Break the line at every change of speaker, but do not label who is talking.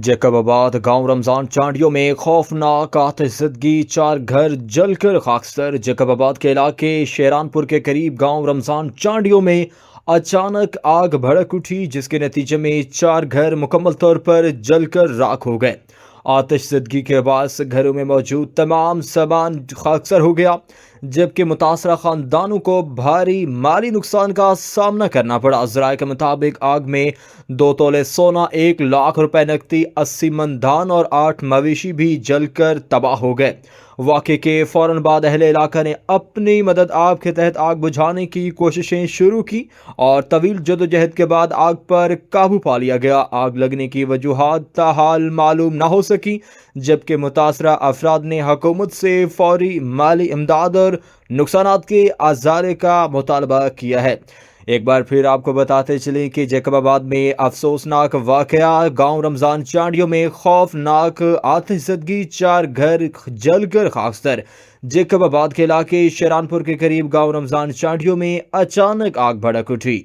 Jacob آباد گاؤں رمضان چانڈیوں میں خوفناک آتش زدگی، 4 گھر جل کر خاکستر۔ جیکب آباد کے علاقے شیران پور کے قریب گاؤں رمضان چانڈیوں میں اچانک آگ بھڑک اٹھی، جس کے نتیجے میں 4 گھر مکمل طور پر جل کر راکھ ہو گئے۔ آتش زدگی کے باعث گھروں میں موجود تمام سامان خاکستر ہو گیا، جبکہ متاثرہ خاندانوں کو بھاری مالی نقصان کا سامنا کرنا پڑا۔ ذرائع کے مطابق آگ میں 2 تولے سونا، 1 لاکھ روپے نقدی، 80 من دھان اور 8 مویشی بھی جل کر تباہ ہو گئے۔ واقعے کے فوراً بعد اہل علاقہ نے اپنی مدد آب کے تحت آگ بجھانے کی کوششیں شروع کی اور طویل جدوجہد کے بعد آگ پر قابو پا لیا گیا۔ آگ لگنے کی وجوہات تاحال معلوم نہ ہو سکی، جبکہ متاثرہ افراد نے حکومت سے فوری مالی امداد اور نقصانات کے ازالے کا مطالبہ کیا ہے۔ ایک بار پھر آپ کو بتاتے چلیں کہ جیکب آباد میں افسوسناک واقعہ، گاؤں رمضان چانڈیوں میں خوفناک آتش زدگی، 4 گھر جل کر خاکستر۔ جیکب آباد کے علاقے شیران پور کے قریب گاؤں رمضان چانڈیوں میں اچانک آگ بھڑک اٹھی۔